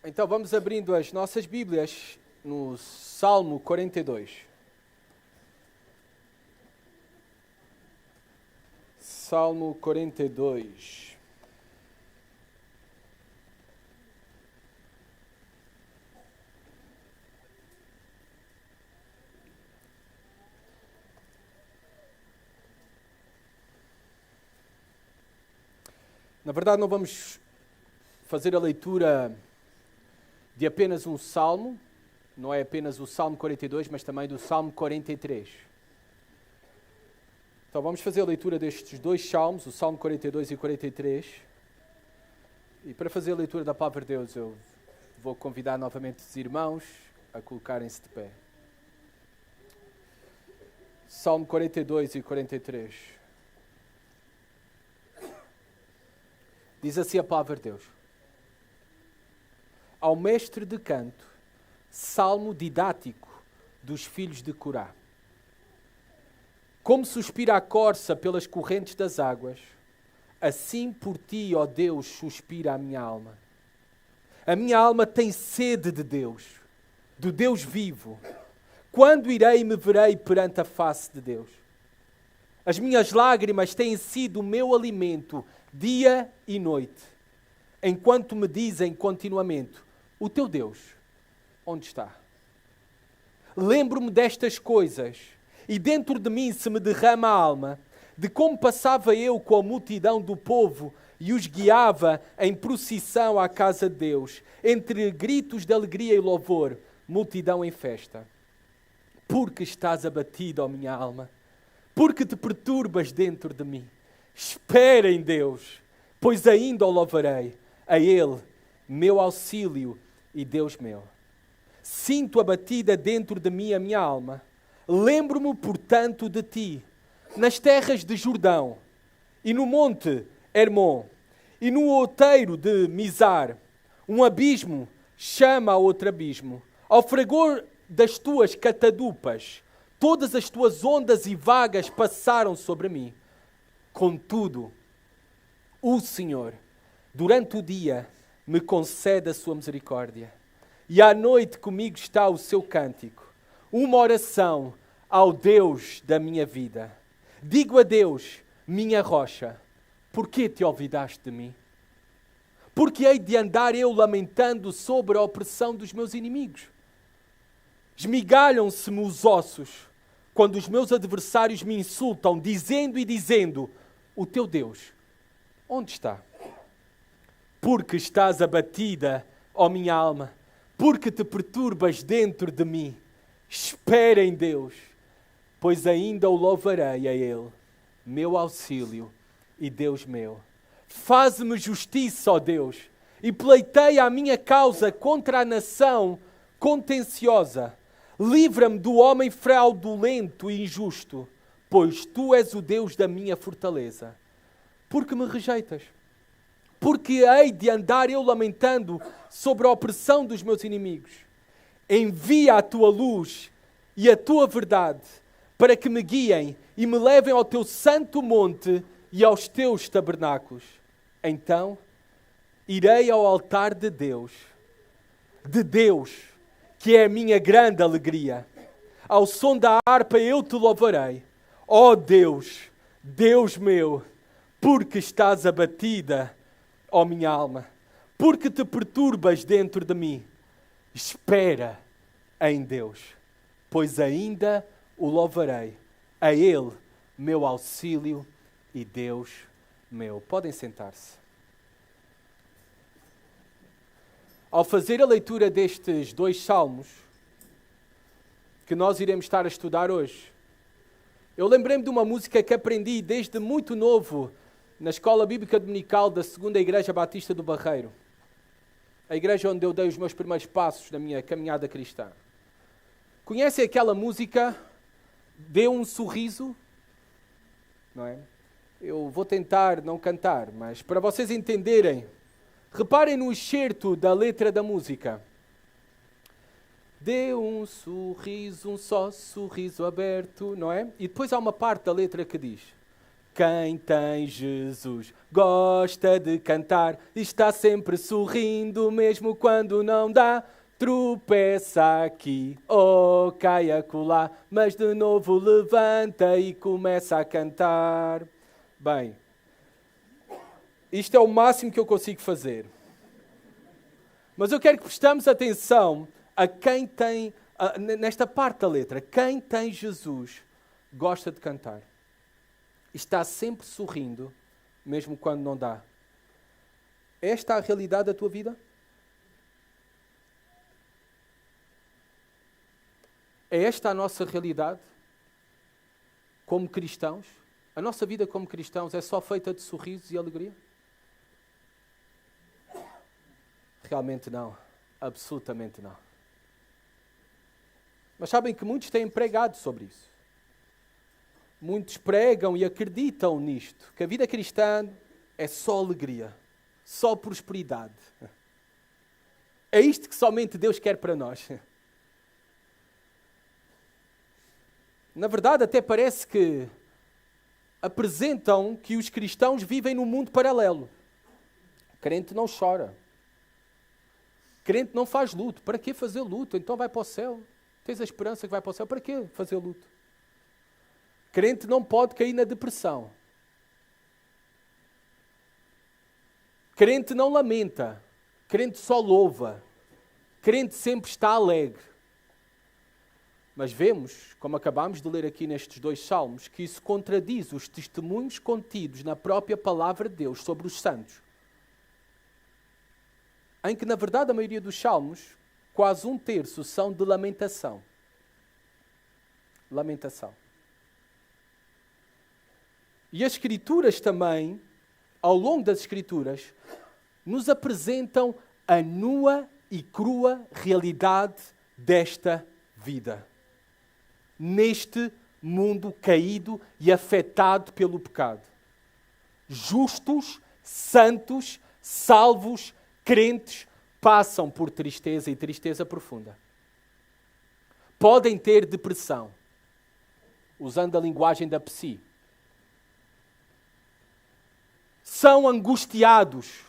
Então vamos abrindo as nossas Bíblias no Salmo 42. Salmo 42. Na verdade, não vamos fazer a leitura de apenas um salmo, não é apenas o Salmo 42, mas também do Salmo 43. Então vamos fazer a leitura destes dois salmos, o Salmo 42 e 43. E para fazer a leitura da Palavra de Deus, eu vou convidar novamente os irmãos a colocarem-se de pé. Salmo 42 e 43. Diz assim a Palavra de Deus. Ao mestre de canto, salmo didático dos filhos de Corá. Como suspira a corça pelas correntes das águas, assim por ti, ó Deus, suspira a minha alma. A minha alma tem sede de Deus, do Deus vivo. Quando irei e me verei perante a face de Deus? As minhas lágrimas têm sido o meu alimento dia e noite, enquanto me dizem continuamente: o teu Deus, onde está? Lembro-me destas coisas, e dentro de mim se me derrama a alma, de como passava eu com a multidão do povo e os guiava em procissão à casa de Deus, entre gritos de alegria e louvor, multidão em festa. Porque estás abatida, ó minha alma? Porque te perturbas dentro de mim? Espera em Deus, pois ainda o louvarei, a Ele, meu auxílio e Deus meu. Sinto abatida dentro de mim a minha alma. Lembro-me, portanto, de ti, nas terras de Jordão, e no monte Hermon, e no outeiro de Mizar. Um abismo chama a outro abismo. Ao fragor das tuas catadupas, todas as tuas ondas e vagas passaram sobre mim. Contudo, o Senhor, durante o dia, me concede a sua misericórdia. E à noite comigo está o seu cântico, uma oração ao Deus da minha vida. Digo a Deus, minha rocha, por que te olvidaste de mim? Porque hei de andar eu lamentando sobre a opressão dos meus inimigos? Esmigalham-se-me os ossos, quando os meus adversários me insultam, dizendo, o teu Deus, onde está? Porque estás abatida, ó minha alma, porque te perturbas dentro de mim. Espera em Deus, pois ainda o louvarei a Ele, meu auxílio e Deus meu. Faze-me justiça, ó Deus, e pleiteia a minha causa contra a nação contenciosa. Livra-me do homem fraudulento e injusto, pois tu és o Deus da minha fortaleza. Por que me rejeitas? Porque hei de andar eu lamentando sobre a opressão dos meus inimigos. Envia a tua luz e a tua verdade para que me guiem e me levem ao teu santo monte e aos teus tabernáculos. Então irei ao altar de Deus, que é a minha grande alegria. Ao som da harpa eu te louvarei. Ó Deus, Deus meu, porque estás abatida, ó minha alma, porque te perturbas dentro de mim. Espera em Deus, pois ainda o louvarei, a Ele, meu auxílio e Deus meu. Podem sentar-se. Ao fazer a leitura destes dois salmos, que nós iremos estar a estudar hoje, eu lembrei-me de uma música que aprendi desde muito novo na Escola Bíblica Dominical da 2ª Igreja Batista do Barreiro, a igreja onde eu dei os meus primeiros passos na minha caminhada cristã. Conhecem aquela música, Dê um Sorriso? Não é? Eu vou tentar não cantar, mas para vocês entenderem, reparem no excerto da letra da música. Dê um sorriso, um só sorriso aberto, não é? E depois há uma parte da letra que diz: Quem tem Jesus gosta de cantar, está sempre sorrindo mesmo quando não dá. Tropeça aqui ou cai acolá, mas de novo levanta e começa a cantar. Bem, isto é o máximo que eu consigo fazer. Mas eu quero que prestemos atenção a quem tem, nesta parte da letra, quem tem Jesus gosta de cantar. Está sempre sorrindo, mesmo quando não dá. Esta é a realidade da tua vida? É esta a nossa realidade como cristãos? A nossa vida como cristãos é só feita de sorrisos e alegria? Realmente não. Absolutamente não. Mas sabem que muitos têm pregado sobre isso. Muitos pregam e acreditam nisto, que a vida cristã é só alegria, só prosperidade. É isto que somente Deus quer para nós. Na verdade, até parece que apresentam que os cristãos vivem num mundo paralelo. Crente não chora. Crente não faz luto. Para que fazer luto? Então vai para o céu. Tens a esperança que vai para o céu. Para que fazer luto? Crente não pode cair na depressão. Crente não lamenta. Crente só louva. Crente sempre está alegre. Mas vemos, como acabámos de ler aqui nestes 2 salmos, que isso contradiz os testemunhos contidos na própria palavra de Deus sobre os santos. Em que, na verdade, a maioria dos salmos, quase 1/3 são de lamentação. Lamentação. E as Escrituras também, ao longo das Escrituras, nos apresentam a nua e crua realidade desta vida. Neste mundo caído e afetado pelo pecado. Justos, santos, salvos, crentes, passam por tristeza e tristeza profunda. Podem ter depressão, usando a linguagem da psi. São angustiados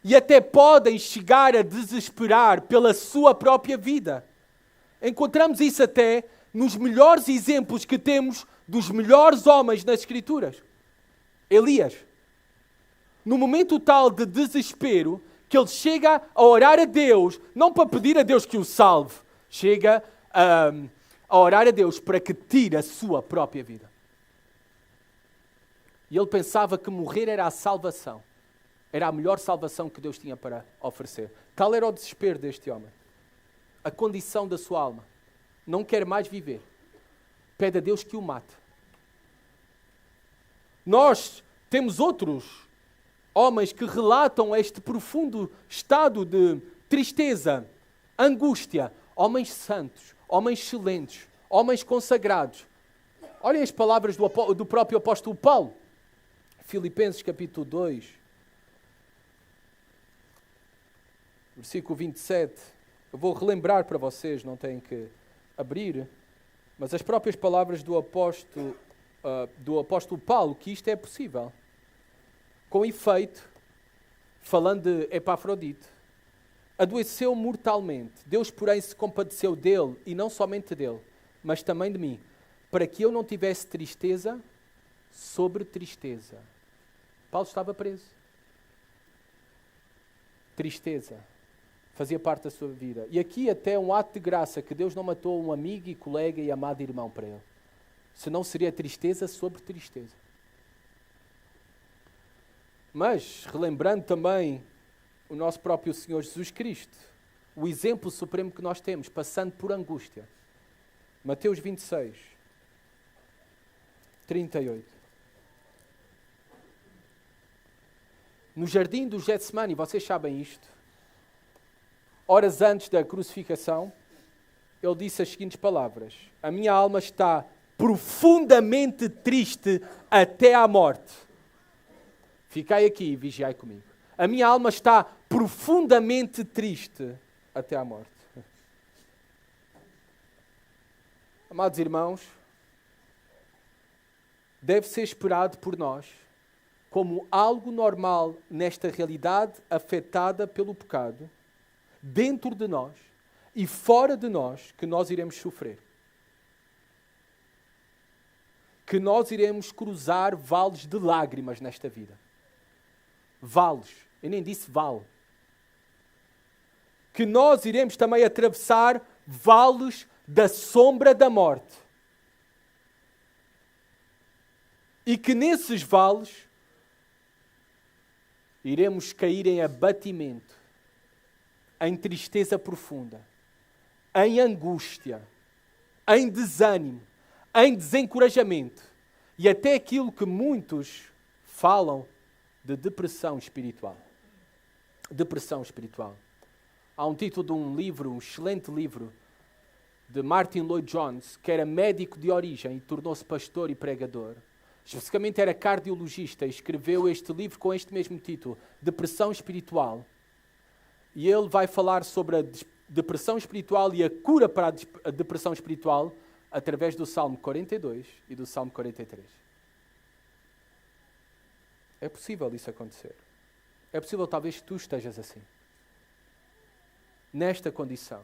e até podem chegar a desesperar pela sua própria vida. Encontramos isso até nos melhores exemplos que temos dos melhores homens nas Escrituras. Elias. No momento tal de desespero, que ele chega a orar a Deus, não para pedir a Deus que o salve, chega a orar a Deus para que tire a sua própria vida. E ele pensava que morrer era a salvação. Era a melhor salvação que Deus tinha para oferecer. Tal era o desespero deste homem. A condição da sua alma. Não quer mais viver. Pede a Deus que o mate. Nós temos outros homens que relatam este profundo estado de tristeza, angústia. Homens santos, homens excelentes, homens consagrados. Olhem as palavras do próprio apóstolo Paulo. Filipenses capítulo 2, versículo 27. Eu vou relembrar para vocês, não têm que abrir, mas as próprias palavras do apóstolo Paulo, que isto é possível. Com efeito, falando de Epafrodito, adoeceu mortalmente. Deus, porém, se compadeceu dele, e não somente dele, mas também de mim, para que eu não tivesse tristeza sobre tristeza. Paulo estava preso. Tristeza fazia parte da sua vida. E aqui até um ato de graça, que Deus não matou um amigo e colega e amado irmão para ele. Senão seria tristeza sobre tristeza. Mas, relembrando também o nosso próprio Senhor Jesus Cristo, o exemplo supremo que nós temos, passando por angústia. Mateus 26, 38. No jardim do Getsemane, vocês sabem isto, horas antes da crucificação, ele disse as seguintes palavras: a minha alma está profundamente triste até à morte. Ficai aqui e vigiai comigo. A minha alma está profundamente triste até à morte. Amados irmãos, deve ser esperado por nós como algo normal nesta realidade afetada pelo pecado, dentro de nós e fora de nós, que nós iremos sofrer. Que nós iremos cruzar vales de lágrimas nesta vida. Vales. Eu nem disse vale. Que nós iremos também atravessar vales da sombra da morte. E que nesses vales iremos cair em abatimento, em tristeza profunda, em angústia, em desânimo, em desencorajamento e até aquilo que muitos falam de depressão espiritual. Depressão espiritual. Há um título de um livro, um excelente livro, de Martin Lloyd-Jones, que era médico de origem e tornou-se pastor e pregador. Especificamente era cardiologista e escreveu este livro com este mesmo título, Depressão Espiritual. E ele vai falar sobre a depressão espiritual e a cura para a depressão espiritual através do Salmo 42 e do Salmo 43. É possível isso acontecer. É possível talvez que tu estejas assim. Nesta condição.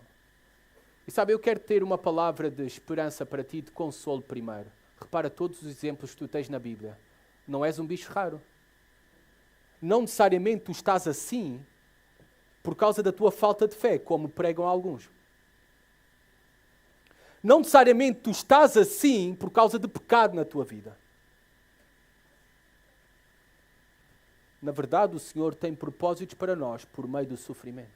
E sabe, eu quero ter uma palavra de esperança para ti, de consolo primeiro. Repara todos os exemplos que tu tens na Bíblia. Não és um bicho raro. Não necessariamente tu estás assim por causa da tua falta de fé, como pregam alguns. Não necessariamente tu estás assim por causa de pecado na tua vida. Na verdade, o Senhor tem propósitos para nós por meio do sofrimento.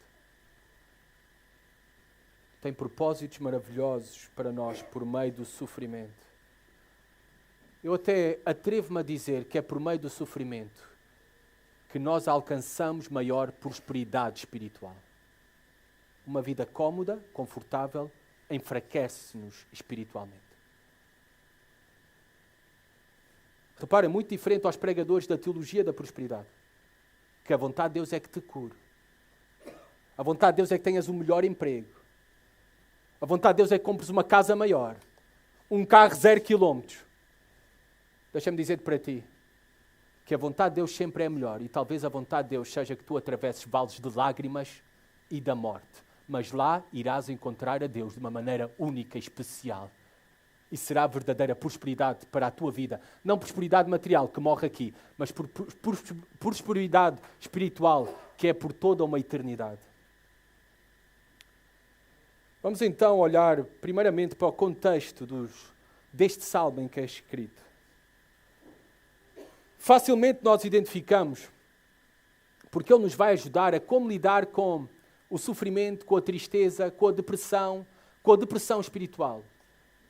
Tem propósitos maravilhosos para nós por meio do sofrimento. Eu até atrevo-me a dizer que é por meio do sofrimento que nós alcançamos maior prosperidade espiritual. Uma vida cómoda, confortável, enfraquece-nos espiritualmente. Repara, é muito diferente aos pregadores da teologia da prosperidade. Que a vontade de Deus é que te cure. A vontade de Deus é que tenhas o melhor emprego. A vontade de Deus é que compres uma casa maior. Um carro 0 km. Deixa-me dizer-te para ti que a vontade de Deus sempre é melhor e talvez a vontade de Deus seja que tu atravesses vales de lágrimas e da morte. Mas lá irás encontrar a Deus de uma maneira única e especial. E será a verdadeira prosperidade para a tua vida. Não prosperidade material, que morre aqui, mas prosperidade espiritual, que é por toda uma eternidade. Vamos então olhar primeiramente para o contexto deste salmo em que é escrito. Facilmente nós identificamos, porque ele nos vai ajudar a como lidar com o sofrimento, com a tristeza, com a depressão espiritual.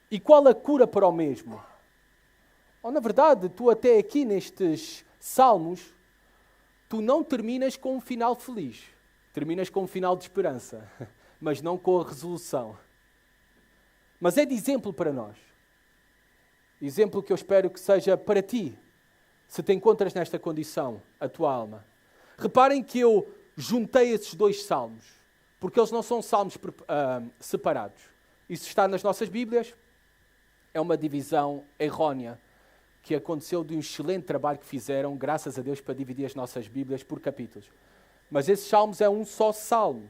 E qual a cura para o mesmo? Ou, na verdade, tu até aqui nestes salmos, tu não terminas com um final feliz. Terminas com um final de esperança, mas não com a resolução. Mas é de exemplo para nós. Exemplo que eu espero que seja para ti, se te encontras nesta condição, a tua alma. Reparem que eu juntei esses dois salmos, porque eles não são salmos separados. Isso está nas nossas Bíblias. É uma divisão errónea que aconteceu de um excelente trabalho que fizeram, graças a Deus, para dividir as nossas Bíblias por capítulos. Mas esses salmos é um só salmo.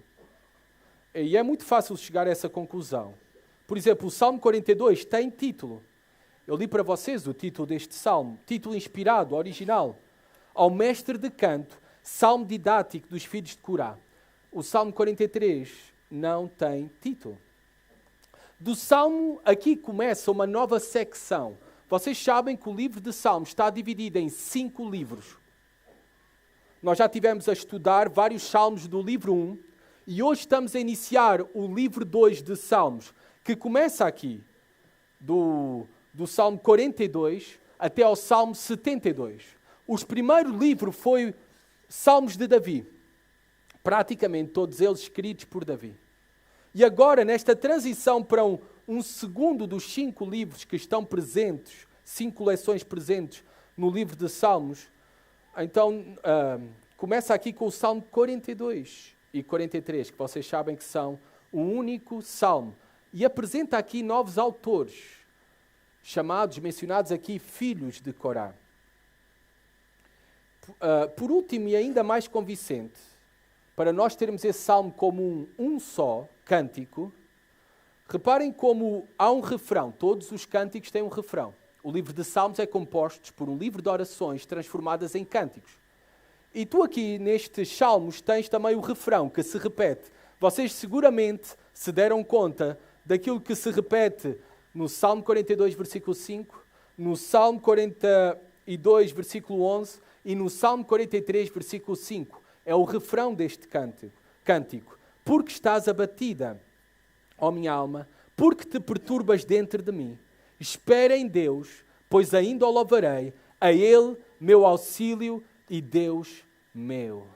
E é muito fácil chegar a essa conclusão. Por exemplo, o Salmo 42 tem título. Eu li para vocês o título deste salmo, título inspirado, original. Ao mestre de canto, salmo didático dos filhos de Corá. O Salmo 43 não tem título. Do salmo, aqui começa uma nova secção. Vocês sabem que o livro de Salmos está dividido em 5 livros. Nós já tivemos a estudar vários salmos do livro 1 e hoje estamos a iniciar o livro 2 de Salmos, que começa aqui, do Salmo 42 até ao Salmo 72. O primeiro livro foi Salmos de Davi. Praticamente todos eles escritos por Davi. E agora, nesta transição para um segundo dos 5 livros que estão presentes, 5 coleções presentes no livro de Salmos, então começa aqui com o Salmo 42 e 43, que vocês sabem que são um único salmo. E apresenta aqui novos autores. mencionados aqui, filhos de Corá. Por último, e ainda mais convincente, para nós termos esse salmo como um só cântico, reparem como há um refrão. Todos os cânticos têm um refrão. O livro de Salmos é composto por um livro de orações transformadas em cânticos. E tu aqui, nestes salmos, tens também o refrão que se repete. Vocês seguramente se deram conta daquilo que se repete no Salmo 42, versículo 5, no Salmo 42, versículo 11 e no Salmo 43, versículo 5. É o refrão deste cântico. Porque estás abatida, ó minha alma, porque te perturbas dentro de mim. Espera em Deus, pois ainda o louvarei, a Ele, meu auxílio e Deus meu.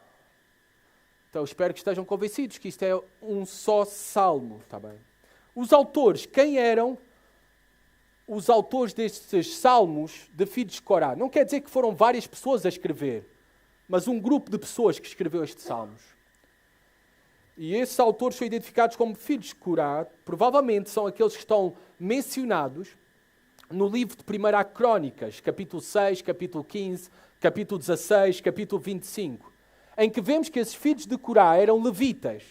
Então, espero que estejam convencidos que isto é um só salmo, está bem? Os autores, quem eram os autores destes salmos de filhos de Corá? Não quer dizer que foram várias pessoas a escrever, mas um grupo de pessoas que escreveu estes salmos. E esses autores são identificados como filhos de Corá, provavelmente são aqueles que estão mencionados no livro de 1 Crônicas, capítulo 6, capítulo 15, capítulo 16, capítulo 25, em que vemos que esses filhos de Corá eram levitas,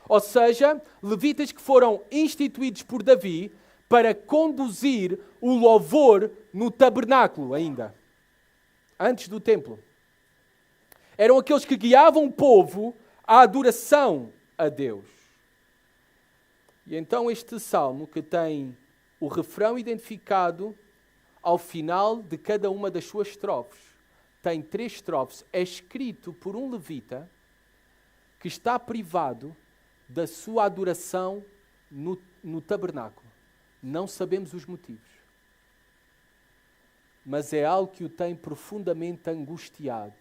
ou seja, levitas que foram instituídos por Davi para conduzir o louvor no tabernáculo ainda, antes do templo. Eram aqueles que guiavam o povo à adoração a Deus. E então este salmo, que tem o refrão identificado ao final de cada uma das suas estrofes, tem 3 estrofes, é escrito por um levita que está privado da sua adoração no tabernáculo. Não sabemos os motivos. Mas é algo que o tem profundamente angustiado.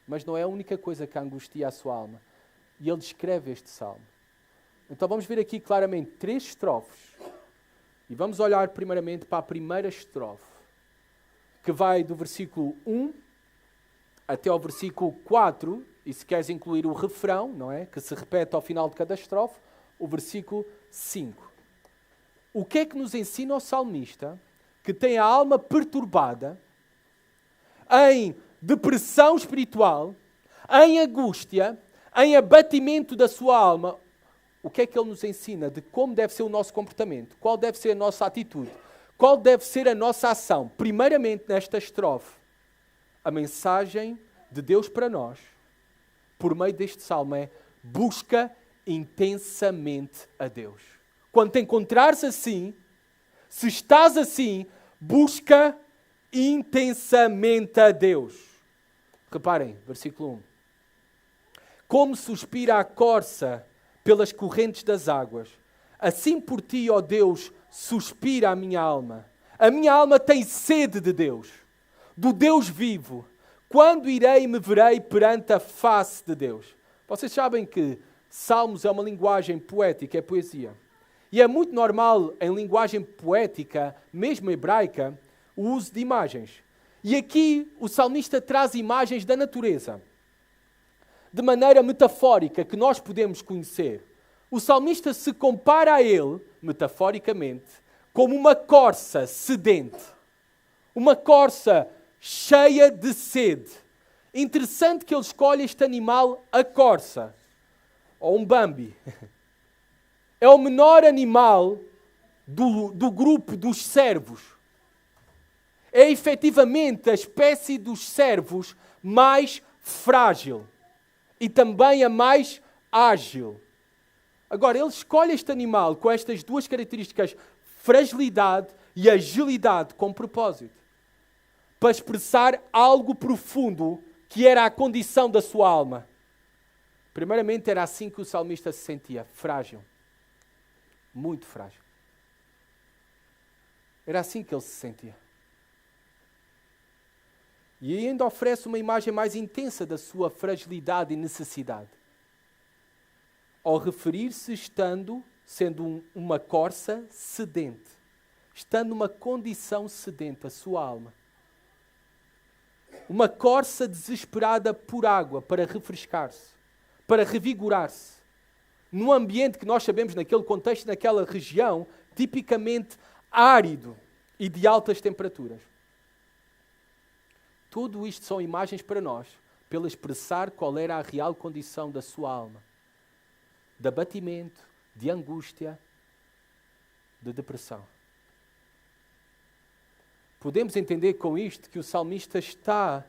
Mas não é a única coisa que angustia a sua alma. E ele escreve este salmo. Então vamos ver aqui claramente 3 estrofes. E vamos olhar primeiramente para a primeira estrofe, que vai do versículo 1 até ao versículo 4, e se queres incluir o refrão, não é? Que se repete ao final de cada estrofe, o versículo 5. O que é que nos ensina o salmista, que tem a alma perturbada, em depressão espiritual, em angústia, em abatimento da sua alma? O que é que ele nos ensina de como deve ser o nosso comportamento? Qual deve ser a nossa atitude? Qual deve ser a nossa ação? Primeiramente, nesta estrofe, a mensagem de Deus para nós, por meio deste salmo, é: busca intensamente a Deus. Quando te encontrares assim, se estás assim, busca intensamente a Deus. Reparem, versículo 1. Como suspira a corça pelas correntes das águas, assim por ti, ó Deus, suspira a minha alma. A minha alma tem sede de Deus, do Deus vivo. Quando irei e me verei perante a face de Deus? Vocês sabem que Salmos é uma linguagem poética, é poesia. E é muito normal em linguagem poética, mesmo hebraica, o uso de imagens. E aqui o salmista traz imagens da natureza, de maneira metafórica, que nós podemos conhecer. O salmista se compara a ele, metaforicamente, como uma corça sedente. Uma corça cheia de sede. Interessante que ele escolhe este animal, a corça, ou um Bambi. É o menor animal do grupo dos cervos. É efetivamente a espécie dos cervos mais frágil e também a mais ágil. Agora, ele escolhe este animal com estas duas características, fragilidade e agilidade, com propósito, para expressar algo profundo que era a condição da sua alma. Primeiramente, era assim que o salmista se sentia, frágil. Muito frágil. Era assim que ele se sentia. E ainda oferece uma imagem mais intensa da sua fragilidade e necessidade. Ao referir-se sendo uma corça sedente, estando numa condição sedente, a sua alma. Uma corça desesperada por água para refrescar-se, para revigorar-se. Num ambiente que nós sabemos, naquele contexto, naquela região, tipicamente árido, e de altas temperaturas. Tudo isto são imagens para nós, pelo expressar qual era a real condição da sua alma. De abatimento, de angústia, de depressão. Podemos entender com isto que o salmista está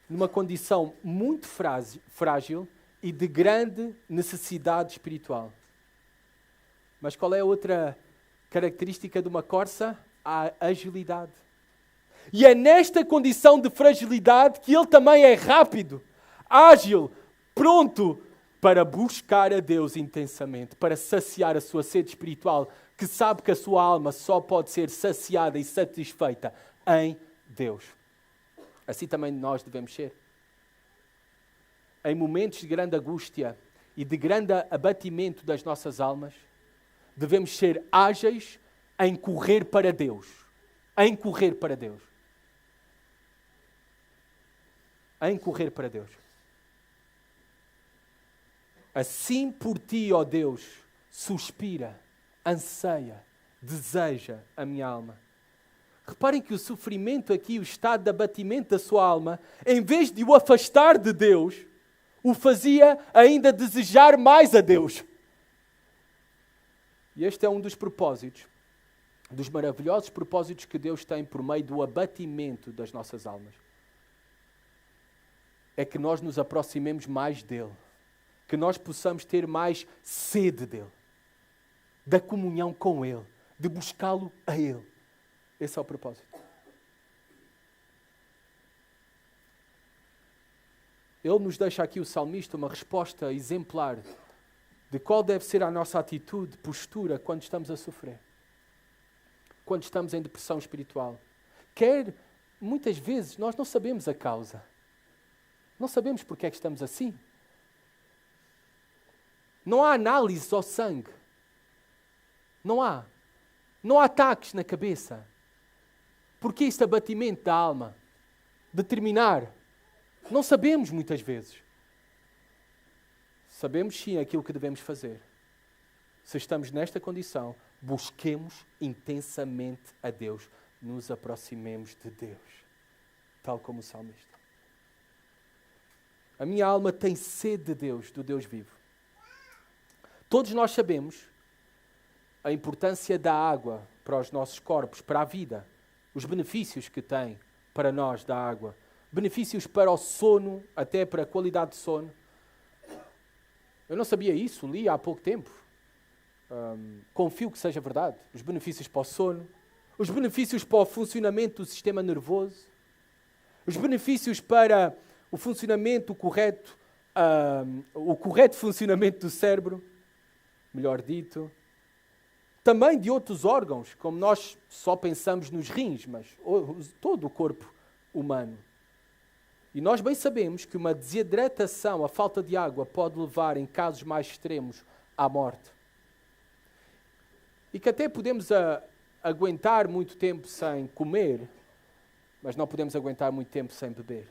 numa condição muito frágil e de grande necessidade espiritual. Mas qual é a outra característica de uma corça? A agilidade. E é nesta condição de fragilidade que ele também é rápido, ágil, pronto para buscar a Deus intensamente, para saciar a sua sede espiritual, que sabe que a sua alma só pode ser saciada e satisfeita em Deus. Assim também nós devemos ser. Em momentos de grande angústia e de grande abatimento das nossas almas, devemos ser ágeis em correr para Deus. Em correr para Deus. Em correr para Deus. Assim por ti, ó Deus, suspira, anseia, deseja a minha alma. Reparem que o sofrimento aqui, o estado de abatimento da sua alma, em vez de o afastar de Deus, o fazia ainda desejar mais a Deus. E este é um dos propósitos, dos maravilhosos propósitos que Deus tem por meio do abatimento das nossas almas. É que nós nos aproximemos mais dele. Que nós possamos ter mais sede dele. Da comunhão com ele. De buscá-lo a ele. Esse é o propósito. Ele nos deixa aqui, o salmista, uma resposta exemplar de qual deve ser a nossa atitude, postura, quando estamos a sofrer. Quando estamos em depressão espiritual. Muitas vezes, nós não sabemos a causa. Não sabemos porque é que estamos assim. Não há análise ao sangue. Não há. Não há ataques na cabeça. Porquê este abatimento da alma? Determinar. Não sabemos muitas vezes. Sabemos sim aquilo que devemos fazer. Se estamos nesta condição, busquemos intensamente a Deus. Nos aproximemos de Deus. Tal como o salmista. A minha alma tem sede de Deus, do Deus vivo. Todos nós sabemos a importância da água para os nossos corpos, para a vida. Os benefícios que tem para nós da água. Benefícios para o sono, até para a qualidade de sono. Eu não sabia isso, li há pouco tempo. Confio que seja verdade. Os benefícios para o sono. Os benefícios para o funcionamento do sistema nervoso. Os benefícios para o funcionamento correto, o correto funcionamento do cérebro, melhor dito. Também de outros órgãos, como nós só pensamos nos rins, mas todo o corpo humano. E nós bem sabemos que uma desidratação, a falta de água, pode levar, em casos mais extremos, à morte. E que até podemos aguentar muito tempo sem comer, mas não podemos aguentar muito tempo sem beber.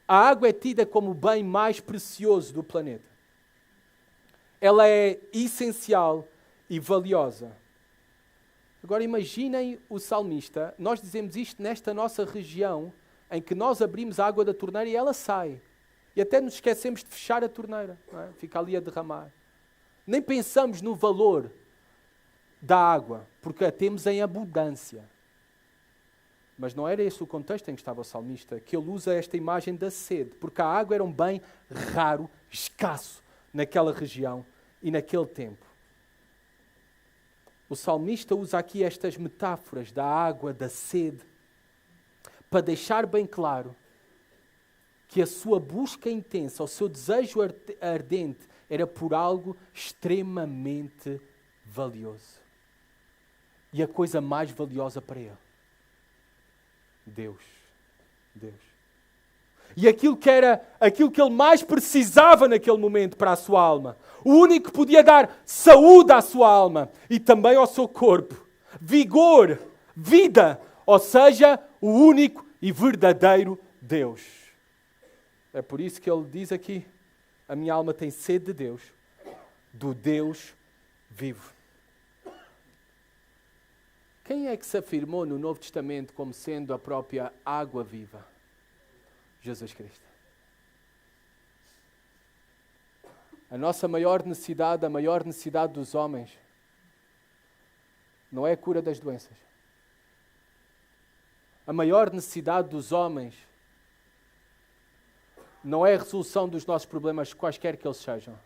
A água é tida como o bem mais precioso do planeta. Ela é essencial e valiosa. Agora imaginem o salmista, nós dizemos isto nesta nossa região, em que nós abrimos a água da torneira e ela sai. E até nos esquecemos de fechar a torneira, não é? Fica ali a derramar. Nem pensamos no valor da água, porque a temos em abundância. Mas não era esse o contexto em que estava o salmista, que ele usa esta imagem da sede, porque a água era um bem raro, escasso, naquela região e naquele tempo. O salmista usa aqui estas metáforas da água, da sede, para deixar bem claro que a sua busca intensa, o seu desejo ardente, era por algo extremamente valioso. E a coisa mais valiosa para ele. Deus. E aquilo que ele mais precisava naquele momento para a sua alma. O único que podia dar saúde à sua alma e também ao seu corpo. Vigor, vida, ou seja, o único e verdadeiro Deus. É por isso que ele diz aqui, a minha alma tem sede de Deus, do Deus vivo. Quem é que se afirmou no Novo Testamento como sendo a própria água viva? Jesus Cristo. A nossa maior necessidade, a maior necessidade dos homens, não é a cura das doenças. A maior necessidade dos homens não é a resolução dos nossos problemas, quaisquer que eles sejam.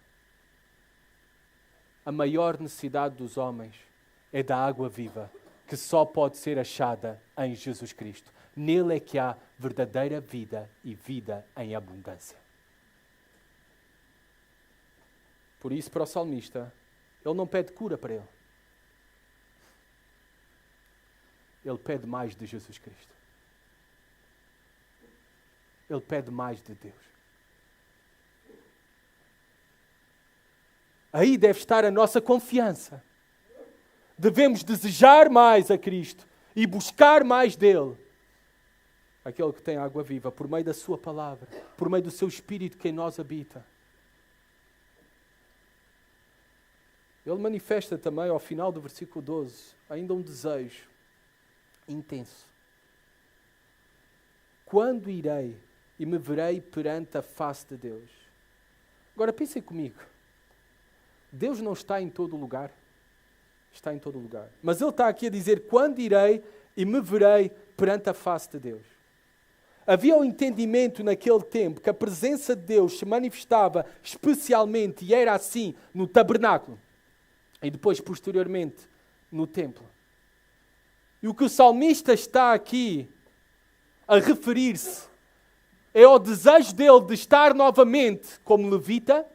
A maior necessidade dos homens é da água viva, que só pode ser achada em Jesus Cristo. Nele é que há verdadeira vida e vida em abundância. Por isso, para o salmista, ele não pede cura para ele. Ele pede mais de Jesus Cristo. Ele pede mais de Deus. Aí deve estar a nossa confiança. Devemos desejar mais a Cristo e buscar mais dele. Aquele que tem água viva, por meio da sua palavra, por meio do seu Espírito que em nós habita. Ele manifesta também, ao final do versículo 12, ainda um desejo intenso. Quando irei e me verei perante a face de Deus? Agora pensem comigo. Deus não está em todo lugar. Está em todo lugar. Mas Ele está aqui a dizer, quando irei e me verei perante a face de Deus? Havia um entendimento naquele tempo que a presença de Deus se manifestava especialmente, e era assim, no tabernáculo. E depois, posteriormente, no templo. E o que o salmista está aqui a referir-se é ao desejo dele de estar novamente como levita,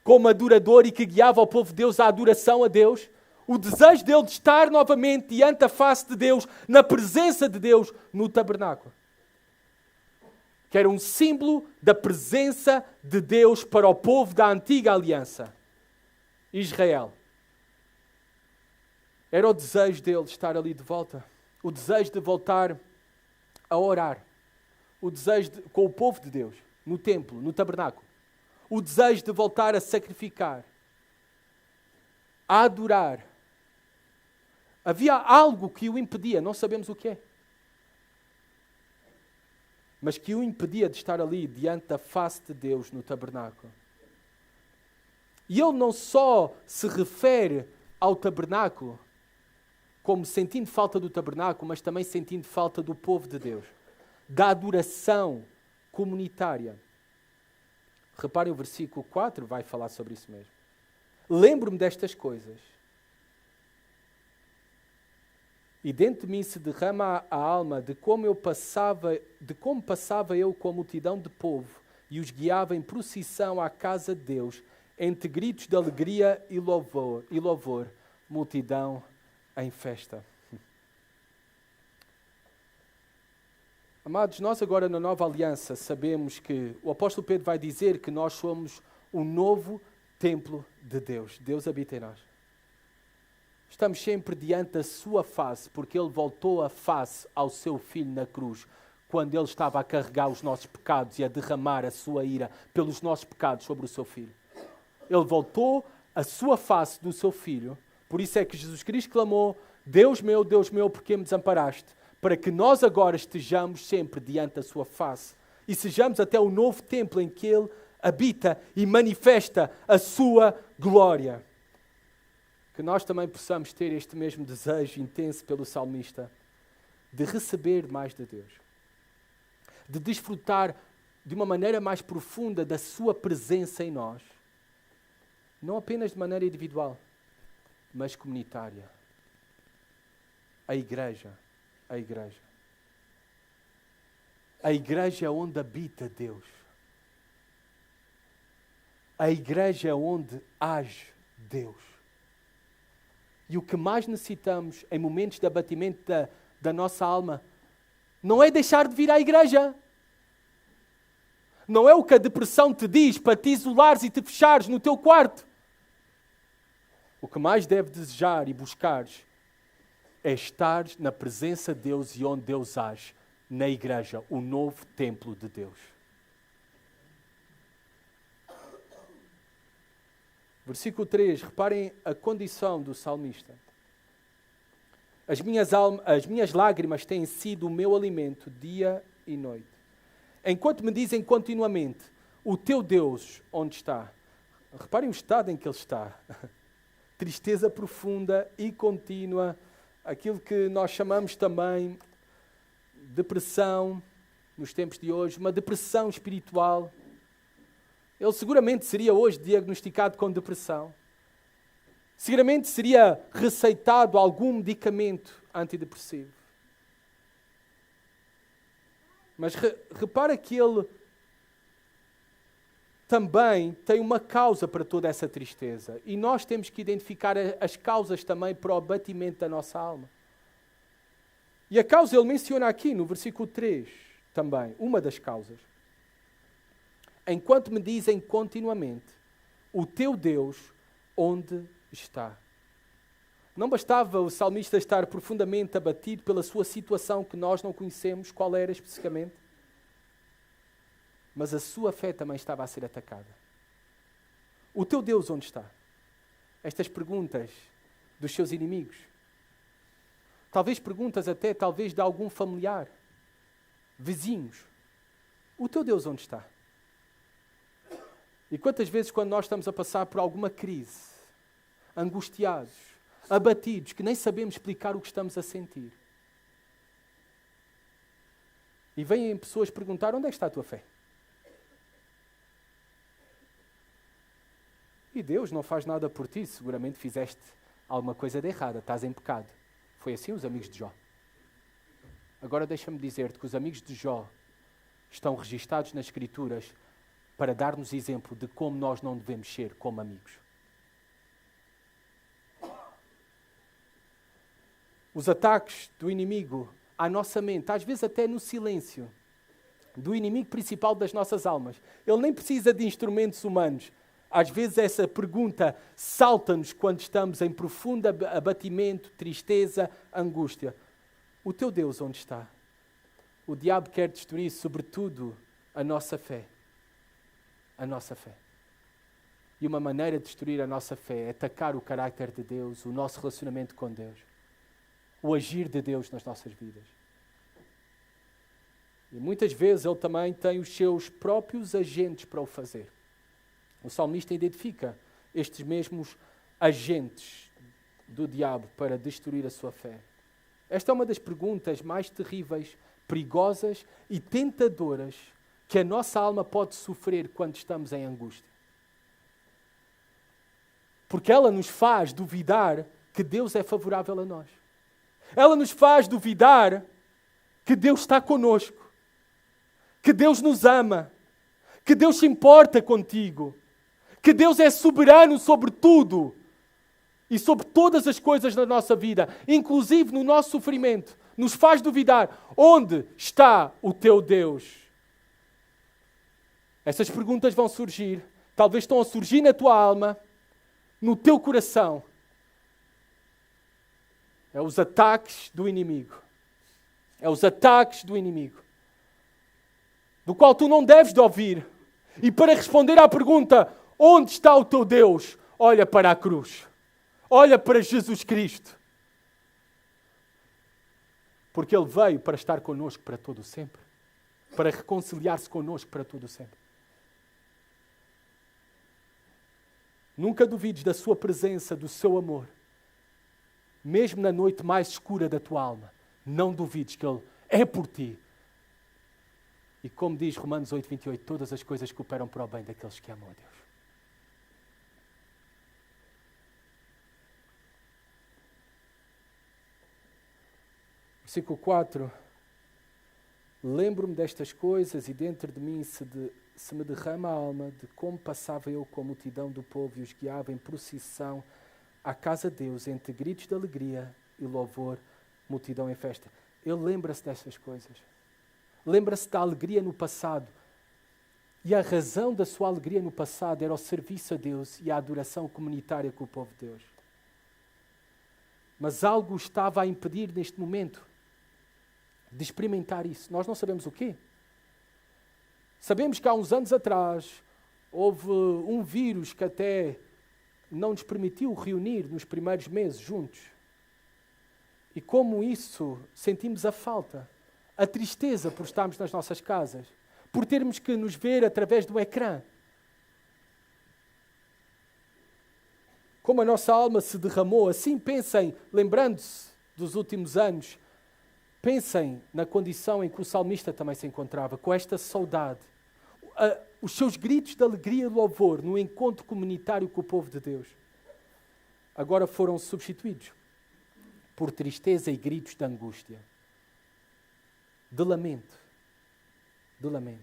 como adorador e que guiava o povo de Deus à adoração a Deus. O desejo dele de estar novamente diante da face de Deus, na presença de Deus, no tabernáculo. Que era um símbolo da presença de Deus para o povo da antiga aliança. Israel. Era o desejo dele de estar ali de volta. O desejo de voltar a orar. O desejo com o povo de Deus, no templo, no tabernáculo. O desejo de voltar a sacrificar. A adorar. Havia algo que o impedia, não sabemos o que é. Mas que o impedia de estar ali diante da face de Deus no tabernáculo. E ele não só se refere ao tabernáculo como sentindo falta do tabernáculo, mas também sentindo falta do povo de Deus, da adoração comunitária. Reparem, o versículo 4 vai falar sobre isso mesmo. Lembro-me destas coisas. E dentro de mim se derrama a alma de como passava eu com a multidão de povo e os guiava em procissão à casa de Deus, entre gritos de alegria e louvor, multidão em festa. Amados, nós agora na nova aliança sabemos que o apóstolo Pedro vai dizer que nós somos o novo templo de Deus. Deus habita em nós. Estamos sempre diante da sua face, porque Ele voltou a face ao seu Filho na cruz, quando Ele estava a carregar os nossos pecados e a derramar a sua ira pelos nossos pecados sobre o seu Filho. Ele voltou a sua face do seu Filho. Por isso é que Jesus Cristo clamou, Deus meu, por que me desamparaste? Para que nós agora estejamos sempre diante da sua face e sejamos até o novo templo em que Ele habita e manifesta a sua glória. Que nós também possamos ter este mesmo desejo intenso pelo salmista de receber mais de Deus, de desfrutar de uma maneira mais profunda da sua presença em nós, não apenas de maneira individual, mas comunitária. A igreja. A igreja. A igreja é onde habita Deus. A igreja é onde age Deus. E o que mais necessitamos em momentos de abatimento da nossa alma não é deixar de vir à igreja. Não é o que a depressão te diz para te isolares e te fechares no teu quarto. O que mais deve desejar e buscares é estar na presença de Deus e onde Deus age, na igreja, o novo templo de Deus. Versículo 3, reparem a condição do salmista. As minhas lágrimas têm sido o meu alimento dia e noite. Enquanto me dizem continuamente, o teu Deus onde está? Reparem o estado em que ele está. Tristeza profunda e contínua, aquilo que nós chamamos também depressão, nos tempos de hoje, uma depressão espiritual. Ele seguramente seria hoje diagnosticado com depressão. Seguramente seria receitado algum medicamento antidepressivo. Mas repara que ele também tem uma causa para toda essa tristeza. E nós temos que identificar as causas também para o abatimento da nossa alma. E a causa ele menciona aqui no versículo 3 também, uma das causas. Enquanto me dizem continuamente, o teu Deus onde está? Não bastava o salmista estar profundamente abatido pela sua situação que nós não conhecemos qual era especificamente, mas a sua fé também estava a ser atacada. O teu Deus onde está? Estas perguntas dos seus inimigos. Talvez perguntas até, talvez de algum familiar, vizinhos. O teu Deus onde está? E quantas vezes quando nós estamos a passar por alguma crise, angustiados, abatidos, que nem sabemos explicar o que estamos a sentir. E vêm pessoas perguntar, onde é que está a tua fé? E Deus não faz nada por ti, seguramente fizeste alguma coisa de errada, estás em pecado. Foi assim os amigos de Jó. Agora deixa-me dizer-te que os amigos de Jó estão registados nas Escrituras para dar-nos exemplo de como nós não devemos ser como amigos. Os ataques do inimigo à nossa mente, às vezes até no silêncio, do inimigo principal das nossas almas. Ele nem precisa de instrumentos humanos. Às vezes essa pergunta salta-nos quando estamos em profundo abatimento, tristeza, angústia. O teu Deus onde está? O diabo quer destruir, sobretudo, a nossa fé. A nossa fé. E uma maneira de destruir a nossa fé é atacar o caráter de Deus, o nosso relacionamento com Deus. O agir de Deus nas nossas vidas. E muitas vezes ele também tem os seus próprios agentes para o fazer. O salmista identifica estes mesmos agentes do diabo para destruir a sua fé. Esta é uma das perguntas mais terríveis, perigosas e tentadoras que a nossa alma pode sofrer quando estamos em angústia. Porque ela nos faz duvidar que Deus é favorável a nós. Ela nos faz duvidar que Deus está conosco, que Deus nos ama, que Deus se importa contigo, que Deus é soberano sobre tudo e sobre todas as coisas da nossa vida, inclusive no nosso sofrimento. Nos faz duvidar, onde está o teu Deus? Essas perguntas vão surgir, talvez estão a surgir na tua alma, no teu coração. É os ataques do inimigo. É os ataques do inimigo. Do qual tu não deves de ouvir. E para responder à pergunta, onde está o teu Deus? Olha para a cruz. Olha para Jesus Cristo. Porque Ele veio para estar connosco para todo o sempre. Para reconciliar-se connosco para todo o sempre. Nunca duvides da sua presença, do seu amor. Mesmo na noite mais escura da tua alma, não duvides que Ele é por ti. E como diz Romanos 8:28, todas as coisas cooperam para o bem daqueles que amam a Deus. Versículo 4. Lembro-me destas coisas e dentro de mim se me derrama a alma de como passava eu com a multidão do povo e os guiava em procissão à casa de Deus, entre gritos de alegria e louvor, multidão em festa. Ele lembra-se destas coisas. Lembra-se da alegria no passado. E a razão da sua alegria no passado era o serviço a Deus e a adoração comunitária com o povo de Deus. Mas algo estava a impedir neste momento de experimentar isso. Nós não sabemos o quê. Sabemos que há uns anos atrás houve um vírus que até não nos permitiu reunir nos primeiros meses juntos. E como isso sentimos a falta, a tristeza por estarmos nas nossas casas, por termos que nos ver através do ecrã. Como a nossa alma se derramou, assim pensem, lembrando-se dos últimos anos, pensem na condição em que o salmista também se encontrava, com esta saudade. Os seus gritos de alegria e louvor no encontro comunitário com o povo de Deus agora foram substituídos por tristeza e gritos de angústia, de lamento, de lamento.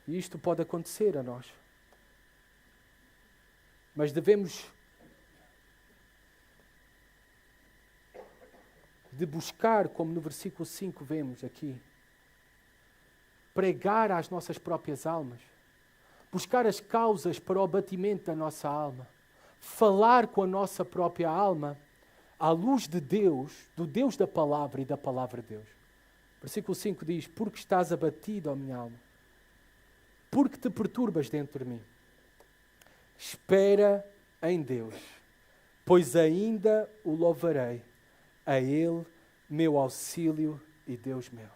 E isto pode acontecer a nós. Mas devemos de buscar, como no versículo 5 vemos aqui, pregar às nossas próprias almas, buscar as causas para o abatimento da nossa alma, falar com a nossa própria alma à luz de Deus, do Deus da palavra e da palavra de Deus. Versículo 5 diz: porque estás abatido, ó minha alma, porque te perturbas dentro de mim. Espera em Deus, pois ainda o louvarei, a Ele, meu auxílio e Deus meu.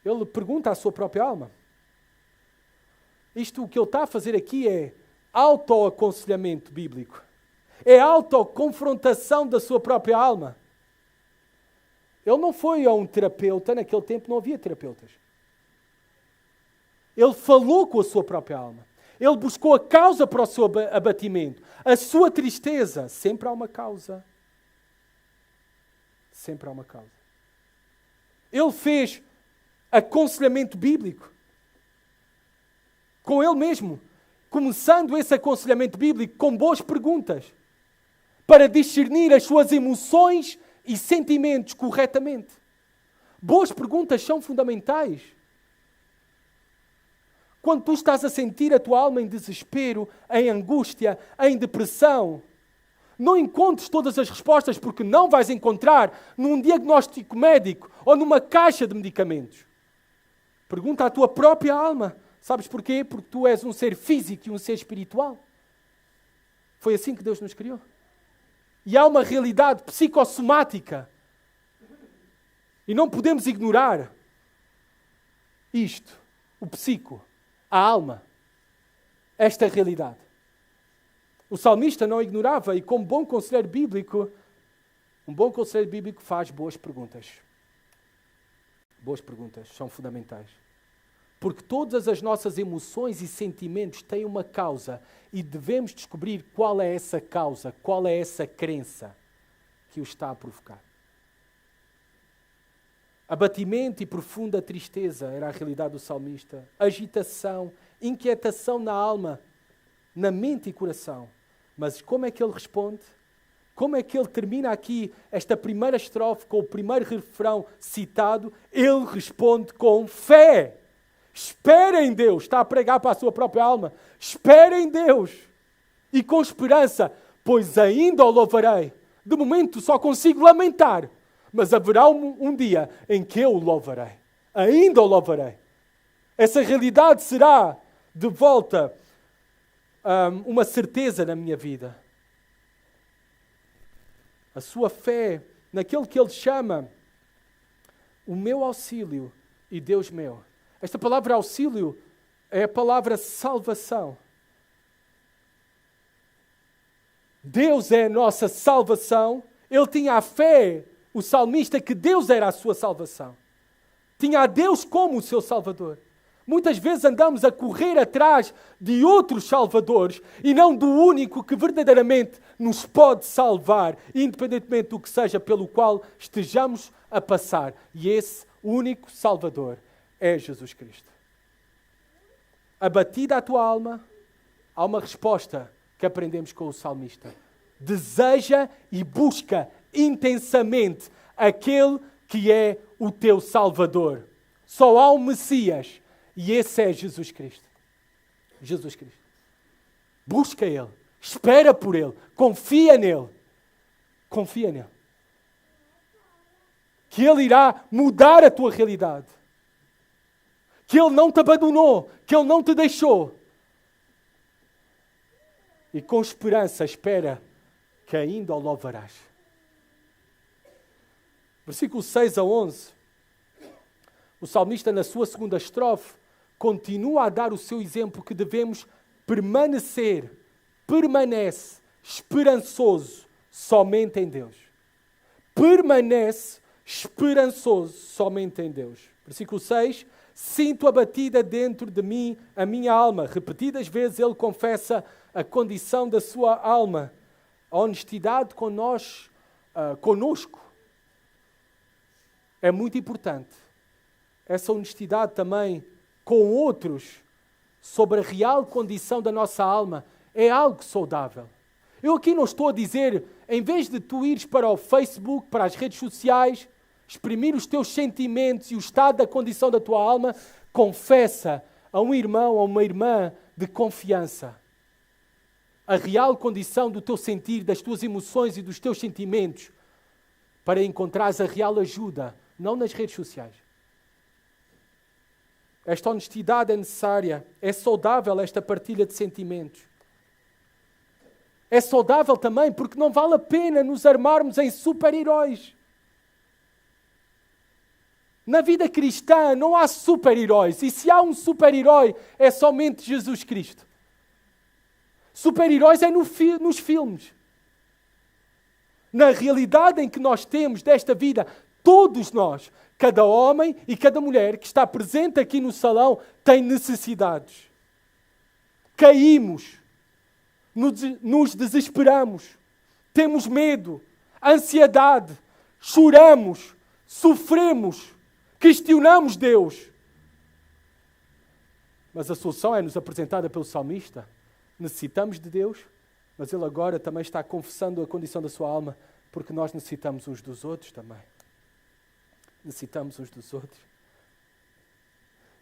Ele pergunta à sua própria alma. Isto, o que ele está a fazer aqui é autoaconselhamento bíblico. É autoconfrontação da sua própria alma. Ele não foi a um terapeuta, naquele tempo não havia terapeutas. Ele falou com a sua própria alma. Ele buscou a causa para o seu abatimento. A sua tristeza. Sempre há uma causa. Sempre há uma causa. Ele fez aconselhamento bíblico com ele mesmo, começando esse aconselhamento bíblico com boas perguntas para discernir as suas emoções e sentimentos corretamente. Boas perguntas são fundamentais. Quando tu estás a sentir a tua alma em desespero, em angústia, em depressão, não encontres todas as respostas, porque não vais encontrar num diagnóstico médico ou numa caixa de medicamentos. Pergunta à tua própria alma. Sabes porquê? Porque tu és um ser físico e um ser espiritual. Foi assim que Deus nos criou. E há uma realidade psicossomática. E não podemos ignorar isto, o psico, a alma, esta realidade. O salmista não ignorava e, como bom conselheiro bíblico, um bom conselheiro bíblico faz boas perguntas. Boas perguntas são fundamentais. Porque todas as nossas emoções e sentimentos têm uma causa e devemos descobrir qual é essa causa, qual é essa crença que o está a provocar. Abatimento e profunda tristeza era a realidade do salmista. Agitação, inquietação na alma, na mente e coração. Mas como é que ele responde? Como é que ele termina aqui esta primeira estrofe com o primeiro refrão citado? Ele responde com fé. Espera em Deus. Está a pregar para a sua própria alma. Espera em Deus. E com esperança, pois ainda o louvarei. De momento só consigo lamentar. Mas haverá um dia em que eu o louvarei. Ainda o louvarei. Essa realidade será de volta uma certeza na minha vida. A sua fé naquele que ele chama o meu auxílio e Deus meu. Esta palavra auxílio é a palavra salvação. Deus é a nossa salvação. Ele tinha a fé, o salmista, que Deus era a sua salvação. Tinha a Deus como o seu Salvador. Muitas vezes andamos a correr atrás de outros salvadores e não do único que verdadeiramente nos pode salvar, independentemente do que seja pelo qual estejamos a passar. E esse único Salvador é Jesus Cristo. Abatida a tua alma, há uma resposta que aprendemos com o salmista. Deseja e busca intensamente aquele que é o teu Salvador. Só há um Messias e esse é Jesus Cristo. Jesus Cristo. Busca Ele, espera por Ele, confia nele. Confia nele. Que Ele irá mudar a tua realidade. Que Ele não te abandonou, que Ele não te deixou. E com esperança espera que ainda o louvarás. Versículo 6 a 11. O salmista, na sua segunda estrofe, continua a dar o seu exemplo que devemos permanece esperançoso somente em Deus. Permanece esperançoso somente em Deus. Versículo 6. Sinto abatida dentro de mim a minha alma. Repetidas vezes ele confessa a condição da sua alma. A honestidade conosco é muito importante. Essa honestidade também com outros sobre a real condição da nossa alma é algo saudável. Eu aqui não estou a dizer, em vez de tu ires para o Facebook, para as redes sociais, exprimir os teus sentimentos e o estado da condição da tua alma, confessa a um irmão ou uma irmã de confiança a real condição do teu sentir, das tuas emoções e dos teus sentimentos, para encontrares a real ajuda, não nas redes sociais. Esta honestidade é necessária, é saudável esta partilha de sentimentos. É saudável também porque não vale a pena nos armarmos em super-heróis. Na vida cristã não há super-heróis. E se há um super-herói, é somente Jesus Cristo. Super-heróis é nos filmes. Na realidade em que nós temos desta vida, todos nós, cada homem e cada mulher que está presente aqui no salão, tem necessidades. Caímos. Nos desesperamos. Temos medo. Ansiedade. Choramos. Sofremos. Questionamos Deus. Mas a solução é-nos apresentada pelo salmista. Necessitamos de Deus, mas ele agora também está confessando a condição da sua alma, porque nós necessitamos uns dos outros também. Necessitamos uns dos outros.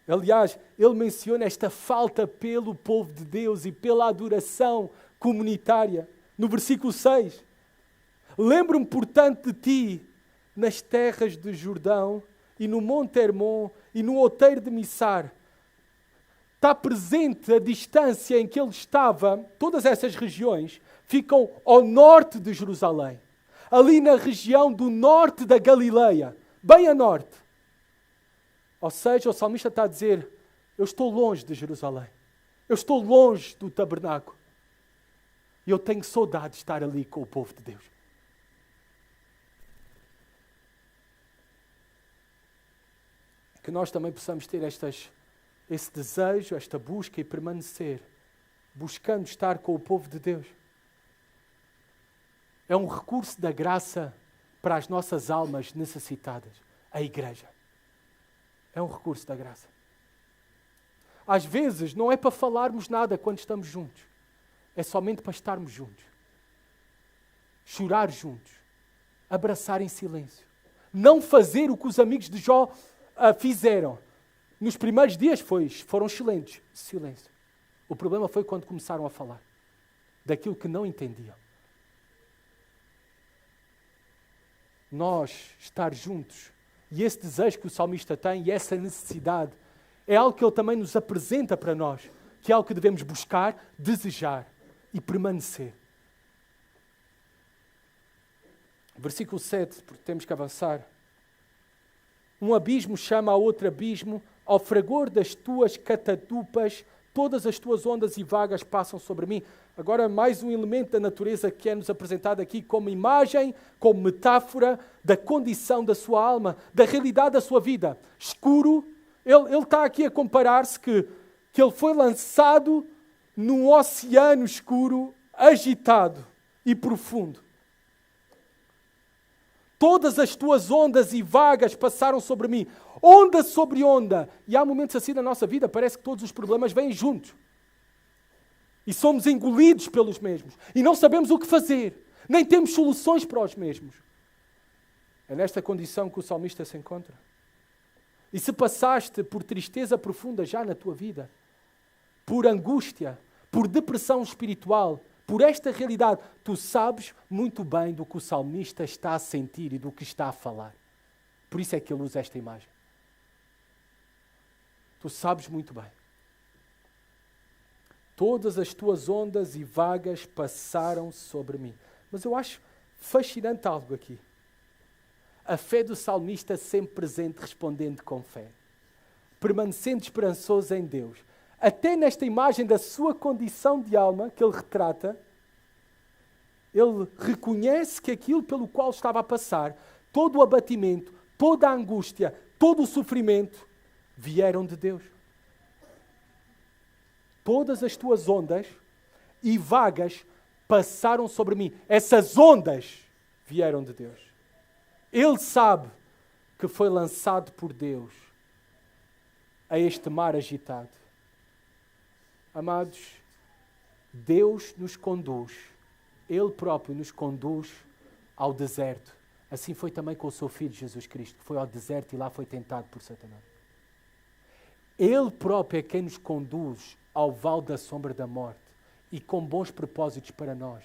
Aliás, ele menciona esta falta pelo povo de Deus e pela adoração comunitária. No versículo 6. Lembro-me, portanto, de ti, nas terras de Jordão, e no Monte Hermon, e no outeiro de Missar. Está presente a distância em que ele estava, todas essas regiões ficam ao norte de Jerusalém. Ali na região do norte da Galileia, bem a norte. Ou seja, o salmista está a dizer, eu estou longe de Jerusalém. Eu estou longe do tabernáculo. E eu tenho saudade de estar ali com o povo de Deus. Que nós também possamos ter esse desejo, esta busca e permanecer, buscando estar com o povo de Deus. É um recurso da graça para as nossas almas necessitadas, a igreja. É um recurso da graça. Às vezes não é para falarmos nada quando estamos juntos, é somente para estarmos juntos. Chorar juntos, abraçar em silêncio. Não fazer o que os amigos de Jó fizeram. Nos primeiros dias foram excelentes. Silêncio. O problema foi quando começaram a falar daquilo que não entendiam. Nós estar juntos, e esse desejo que o salmista tem, e essa necessidade, é algo que ele também nos apresenta para nós, que é algo que devemos buscar, desejar e permanecer. Versículo 7, porque temos que avançar. Um abismo chama a outro abismo, ao fragor das tuas catatupas, todas as tuas ondas e vagas passam sobre mim. Agora mais um elemento da natureza que é-nos apresentado aqui como imagem, como metáfora da condição da sua alma, da realidade da sua vida. Escuro, ele está aqui a comparar-se que ele foi lançado num oceano escuro, agitado e profundo. Todas as tuas ondas e vagas passaram sobre mim. Onda sobre onda. E há momentos assim na nossa vida, parece que todos os problemas vêm juntos. E somos engolidos pelos mesmos. E não sabemos o que fazer. Nem temos soluções para os mesmos. É nesta condição que o salmista se encontra. E se passaste por tristeza profunda já na tua vida, por angústia, por depressão espiritual, por esta realidade, tu sabes muito bem do que o salmista está a sentir e do que está a falar. Por isso é que ele usa esta imagem. Tu sabes muito bem. Todas as tuas ondas e vagas passaram sobre mim. Mas eu acho fascinante algo aqui. A fé do salmista sempre presente, respondendo com fé. Permanecendo esperançoso em Deus. Até nesta imagem da sua condição de alma que ele retrata, ele reconhece que aquilo pelo qual estava a passar, todo o abatimento, toda a angústia, todo o sofrimento, vieram de Deus. Todas as tuas ondas e vagas passaram sobre mim. Essas ondas vieram de Deus. Ele sabe que foi lançado por Deus a este mar agitado. Amados, Deus nos conduz. Ele próprio nos conduz ao deserto. Assim foi também com o seu Filho Jesus Cristo, que foi ao deserto e lá foi tentado por Satanás. Ele próprio é quem nos conduz ao vale da sombra da morte e com bons propósitos para nós.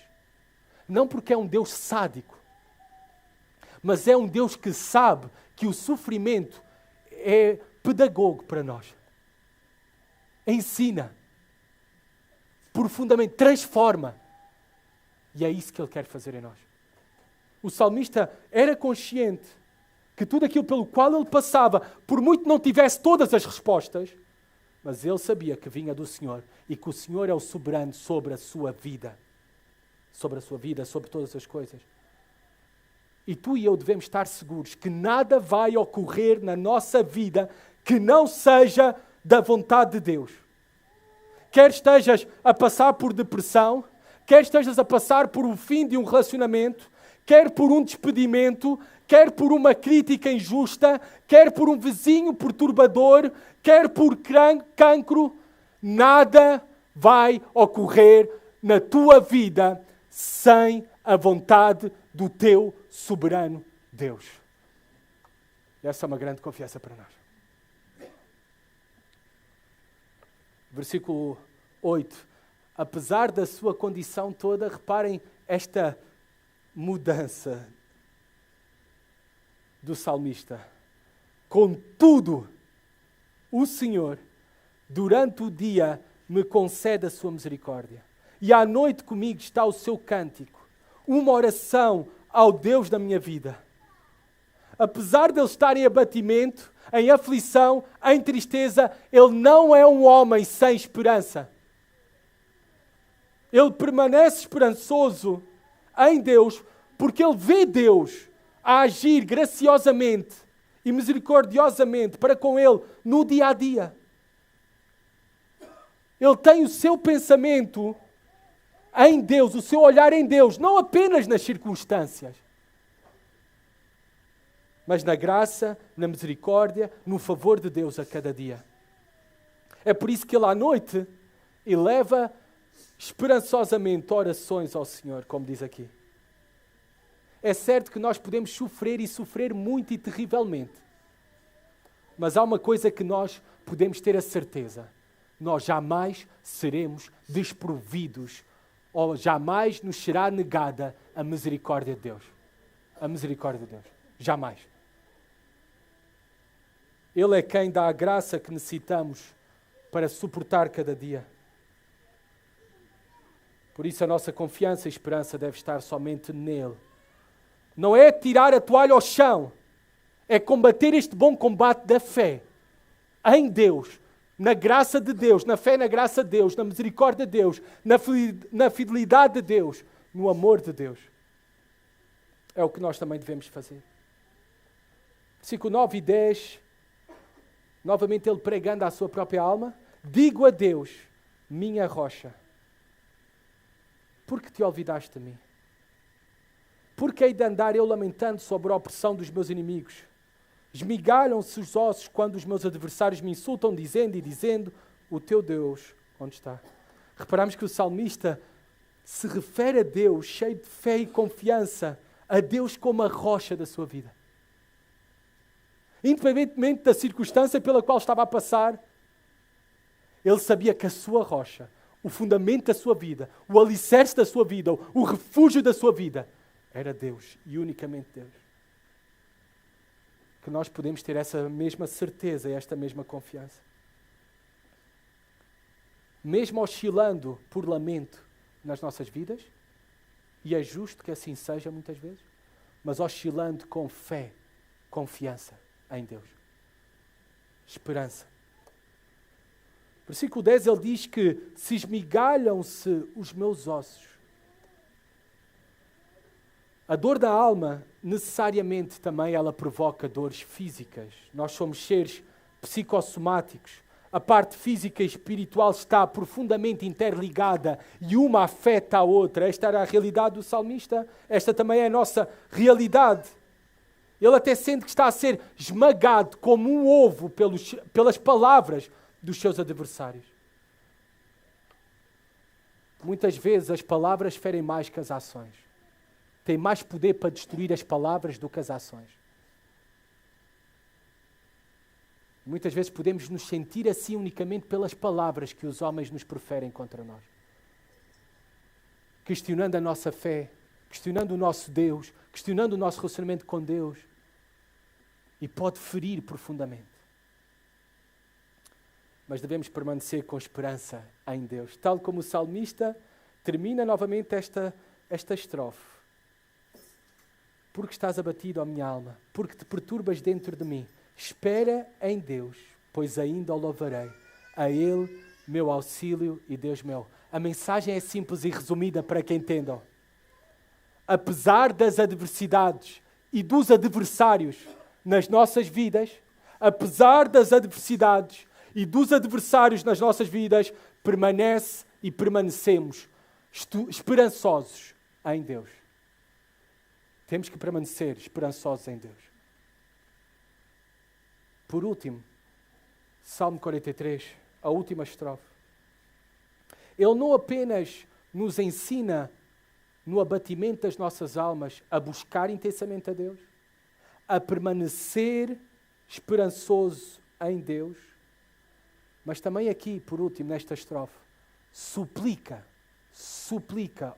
Não porque é um Deus sádico, mas é um Deus que sabe que o sofrimento é pedagogo para nós. Ensina, profundamente, transforma. E é isso que Ele quer fazer em nós. O salmista era consciente que tudo aquilo pelo qual ele passava, por muito não tivesse todas as respostas, mas ele sabia que vinha do Senhor e que o Senhor é o soberano sobre a sua vida. Sobre a sua vida, sobre todas as coisas. E tu e eu devemos estar seguros que nada vai ocorrer na nossa vida que não seja da vontade de Deus. Quer estejas a passar por depressão, quer estejas a passar por o fim de um relacionamento, quer por um despedimento, quer por uma crítica injusta, quer por um vizinho perturbador, quer por cancro, nada vai ocorrer na tua vida sem a vontade do teu soberano Deus. Essa é uma grande confiança para nós. Versículo 8. Apesar da sua condição toda, reparem esta mudança do salmista. Contudo, o Senhor, durante o dia, me concede a sua misericórdia. E à noite comigo está o seu cântico, uma oração ao Deus da minha vida. Apesar de ele estar em abatimento, em aflição, em tristeza, ele não é um homem sem esperança. Ele permanece esperançoso em Deus, porque ele vê Deus a agir graciosamente e misericordiosamente para com ele no dia a dia. Ele tem o seu pensamento em Deus, o seu olhar em Deus, não apenas nas circunstâncias, mas na graça, na misericórdia, no favor de Deus a cada dia. É por isso que ele à noite eleva esperançosamente orações ao Senhor, como diz aqui. É certo que nós podemos sofrer e sofrer muito e terrivelmente. Mas há uma coisa que nós podemos ter a certeza. Nós jamais seremos desprovidos ou jamais nos será negada a misericórdia de Deus. A misericórdia de Deus. Jamais. Ele é quem dá a graça que necessitamos para suportar cada dia. Por isso a nossa confiança e esperança deve estar somente nele. Não é tirar a toalha ao chão. É combater este bom combate da fé. Em Deus. Na graça de Deus. Na fé na graça de Deus. Na misericórdia de Deus. Na fidelidade de Deus. No amor de Deus. É o que nós também devemos fazer. Versículo 9 e 10. Novamente ele pregando à sua própria alma. Digo a Deus, minha rocha. Por que te olvidaste de mim? Por que hei de andar eu lamentando sobre a opressão dos meus inimigos? Esmigalham-se os ossos quando os meus adversários me insultam, dizendo, o teu Deus, onde está? Reparamos que o salmista se refere a Deus, cheio de fé e confiança, a Deus como a rocha da sua vida. Independentemente da circunstância pela qual estava a passar, ele sabia que a sua rocha, o fundamento da sua vida, o alicerce da sua vida, o refúgio da sua vida, era Deus e unicamente Deus. Que nós podemos ter essa mesma certeza e esta mesma confiança. Mesmo oscilando por lamento nas nossas vidas, E é justo que assim seja muitas vezes, mas oscilando com fé, confiança em Deus. Esperança. Versículo 10, ele diz que se esmigalham-se os meus ossos. A dor da alma, necessariamente também ela provoca dores físicas. Nós somos seres psicossomáticos. A parte física e espiritual está profundamente interligada e uma afeta a outra. Esta era a realidade do salmista. Esta também é a nossa realidade. Ele até sente que está a ser esmagado como um ovo pelas palavras dos seus adversários. Muitas vezes as palavras ferem mais que as ações. Tem mais poder para destruir as palavras do que as ações. Muitas vezes podemos nos sentir assim unicamente pelas palavras que os homens nos proferem contra nós. Questionando a nossa fé, questionando o nosso Deus, questionando o nosso relacionamento com Deus. E pode ferir profundamente. Mas devemos permanecer com esperança em Deus. Tal como o salmista termina novamente esta estrofe. Porque estás abatido, ó minha alma, porque te perturbas dentro de mim. Espera em Deus, pois ainda o louvarei. A Ele, meu auxílio e Deus meu. A mensagem é simples e resumida para que entendam. Apesar das adversidades e dos adversários nas nossas vidas, apesar das adversidades e dos adversários nas nossas vidas, permanece e permanecemos esperançosos em Deus. Temos que permanecer esperançosos em Deus. Por último, Salmo 43, a última estrofe. Ele não apenas nos ensina no abatimento das nossas almas a buscar intensamente a Deus, a permanecer esperançoso em Deus, mas também aqui, por último, nesta estrofe, suplica,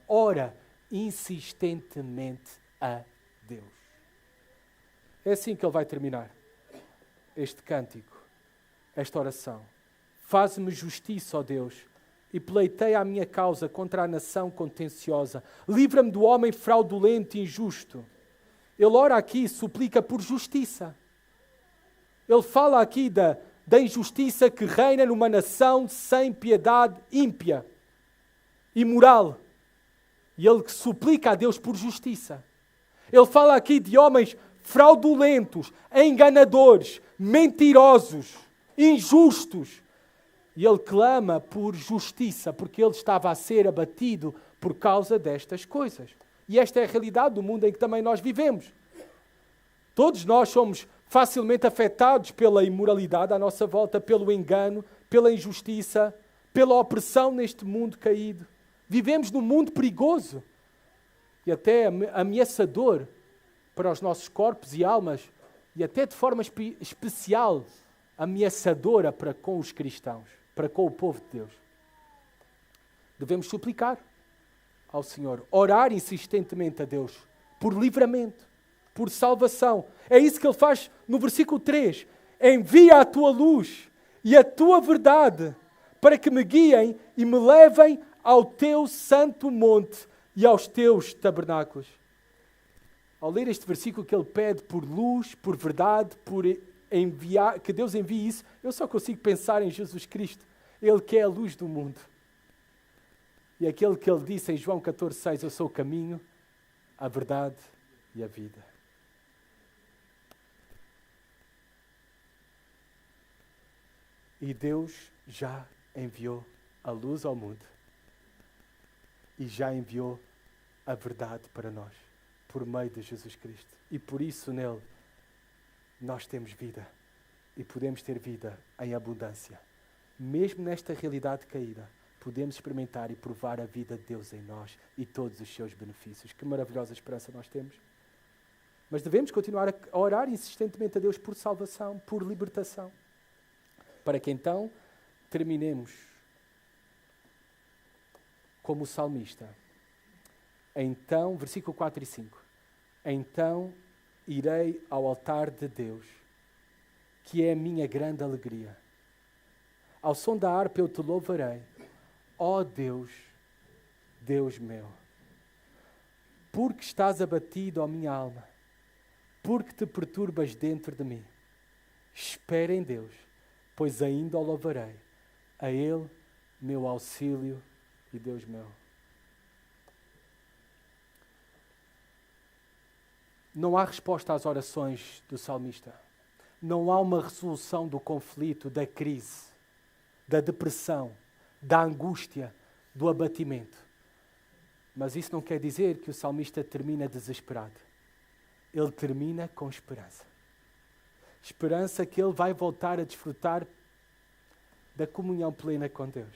ora insistentemente a Deus. É assim que ele vai terminar este cântico, esta oração. Faz-me justiça, ó Deus, e pleiteia a minha causa contra a nação contenciosa. Livra-me do homem fraudulento e injusto. Ele ora aqui, suplica por justiça. Ele fala aqui da injustiça que reina numa nação sem piedade, ímpia, imoral. E ele suplica a Deus por justiça. Ele fala aqui de homens fraudulentos, enganadores, mentirosos, injustos. E ele clama por justiça, porque ele estava a ser abatido por causa destas coisas. E esta é a realidade do mundo em que também nós vivemos. Todos nós somos facilmente afetados pela imoralidade à nossa volta, pelo engano, pela injustiça, pela opressão neste mundo caído. Vivemos num mundo perigoso e até ameaçador para os nossos corpos e almas, e até de forma especial ameaçadora para com os cristãos, para com o povo de Deus. Devemos suplicar ao Senhor, orar insistentemente a Deus por livramento, por salvação. É isso que ele faz no versículo 3. Envia a tua luz e a tua verdade para que me guiem e me levem ao teu santo monte e aos teus tabernáculos. Ao ler este versículo que ele pede por luz, por verdade, por enviar, que Deus envie isso, eu só consigo pensar em Jesus Cristo. Ele que é a luz do mundo. E aquele que ele disse em João 14,6, eu sou o caminho, a verdade e a vida. E Deus já enviou a luz ao mundo. E já enviou a verdade para nós, por meio de Jesus Cristo. E por isso nele nós temos vida. E podemos ter vida em abundância. Mesmo nesta realidade caída, podemos experimentar e provar a vida de Deus em nós e todos os seus benefícios. Que maravilhosa esperança nós temos. Mas devemos continuar a orar insistentemente a Deus por salvação, por libertação. Para que então terminemos como o salmista. Então, versículo 4 e 5. Então irei ao altar de Deus, que é a minha grande alegria. Ao som da harpa eu te louvarei. Ó Deus, Deus meu. Porque estás abatido, ó minha alma? Porque te perturbas dentro de mim? Espera em Deus, pois ainda o louvarei. A Ele, meu auxílio e Deus meu. Não há resposta às orações do salmista. Não há uma resolução do conflito, da crise, da depressão, da angústia, do abatimento. Mas isso não quer dizer que o salmista termina desesperado. Ele termina com esperança. Esperança que ele vai voltar a desfrutar da comunhão plena com Deus.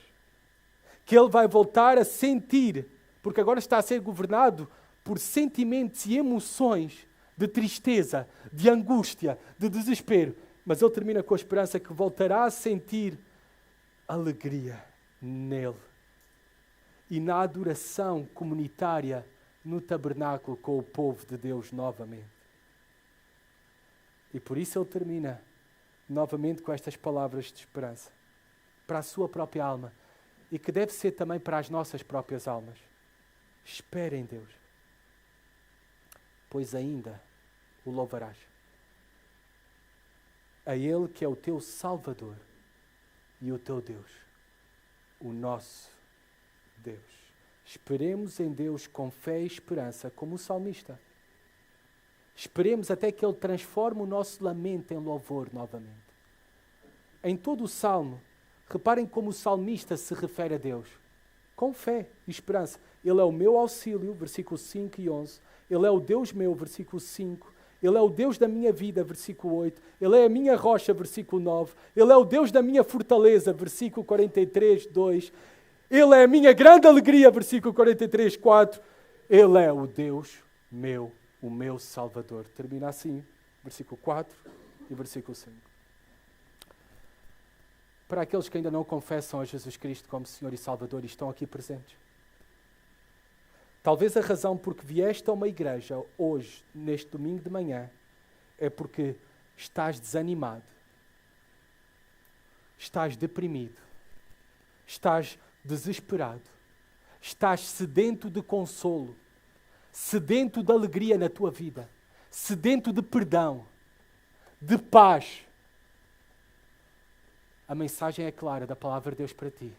Que ele vai voltar a sentir, porque agora está a ser governado por sentimentos e emoções de tristeza, de angústia, de desespero. Mas ele termina com a esperança que voltará a sentir alegria nele. E na adoração comunitária no tabernáculo com o povo de Deus novamente. E por isso ele termina novamente com estas palavras de esperança para a sua própria alma e que deve ser também para as nossas próprias almas. Espera em Deus, pois ainda o louvarás. A Ele que é o teu Salvador e o teu Deus, o nosso Deus. Esperemos em Deus com fé e esperança, como o salmista. Esperemos até que Ele transforme o nosso lamento em louvor novamente. Em todo o salmo, reparem como o salmista se refere a Deus. Com fé e esperança. Ele é o meu auxílio, versículos 5 e 11. Ele é o Deus meu, versículo 5. Ele é o Deus da minha vida, versículo 8. Ele é a minha rocha, versículo 9. Ele é o Deus da minha fortaleza, versículo 43, 2. Ele é a minha grande alegria, versículo 43, 4. Ele é o Deus meu, o meu Salvador. Termina assim, versículo 4 e versículo 5. Para aqueles que ainda não confessam a Jesus Cristo como Senhor e Salvador e estão aqui presentes. Talvez a razão por que vieste a uma igreja hoje, neste domingo de manhã, é porque estás desanimado, estás deprimido, estás desesperado, estás sedento de consolo, sedento de alegria na tua vida, sedento de perdão, de paz. A mensagem é clara da palavra de Deus para ti.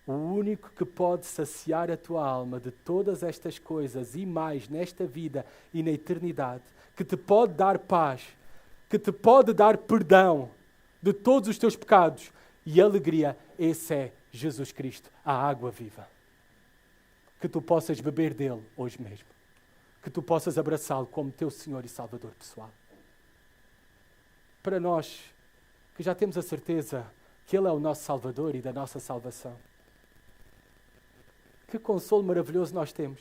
O único que pode saciar a tua alma de todas estas coisas e mais nesta vida e na eternidade, que te pode dar paz, que te pode dar perdão de todos os teus pecados e alegria, esse é Jesus Cristo, a água viva. Que tu possas beber dele hoje mesmo. Que tu possas abraçá-lo como teu Senhor e Salvador pessoal. Para nós, que já temos a certeza que Ele é o nosso Salvador e da nossa salvação. Que consolo maravilhoso nós temos.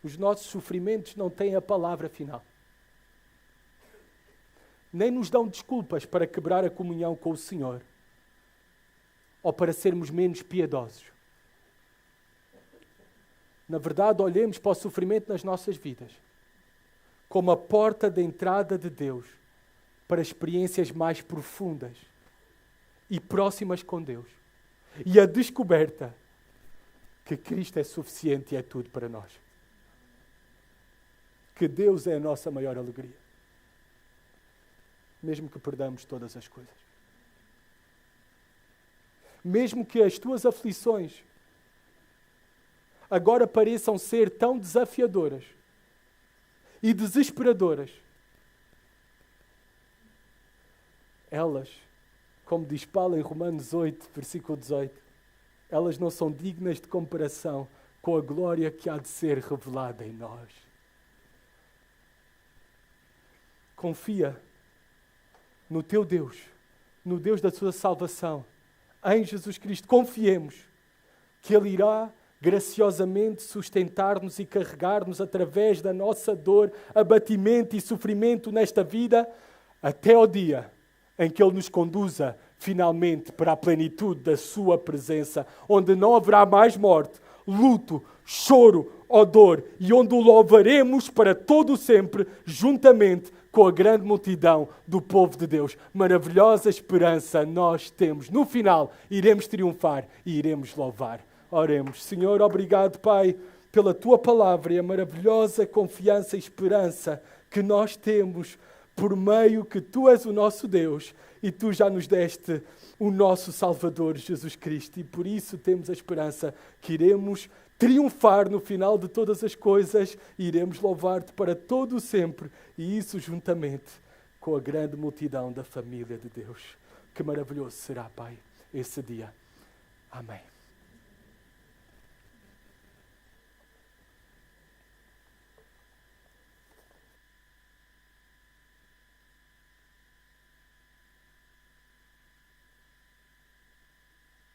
Os nossos sofrimentos não têm a palavra final. Nem nos dão desculpas para quebrar a comunhão com o Senhor. Ou para sermos menos piedosos. Na verdade, olhemos para o sofrimento nas nossas vidas como a porta de entrada de Deus para experiências mais profundas e próximas com Deus. E a descoberta que Cristo é suficiente e é tudo para nós. Que Deus é a nossa maior alegria. Mesmo que perdamos todas as coisas. Mesmo que as tuas aflições agora pareçam ser tão desafiadoras e desesperadoras, elas, como diz Paulo em Romanos 8, versículo 18, elas não são dignas de comparação com a glória que há de ser revelada em nós. Confia no teu Deus, no Deus da tua salvação, em Jesus Cristo. Confiemos que Ele irá graciosamente sustentar-nos e carregar-nos através da nossa dor, abatimento e sofrimento nesta vida, até ao dia em que Ele nos conduza finalmente para a plenitude da sua presença, onde não haverá mais morte, luto, choro ou dor, e onde o louvaremos para todo o sempre, juntamente com a grande multidão do povo de Deus. Maravilhosa esperança nós temos. No final, iremos triunfar e iremos louvar. Oremos. Senhor, obrigado, Pai, pela Tua palavra e a maravilhosa confiança e esperança que nós temos por meio que Tu és o nosso Deus e Tu já nos deste o nosso Salvador, Jesus Cristo. E por isso temos a esperança que iremos triunfar no final de todas as coisas e iremos louvar-Te para todo o sempre. E isso juntamente com a grande multidão da família de Deus. Que maravilhoso será, Pai, esse dia. Amém.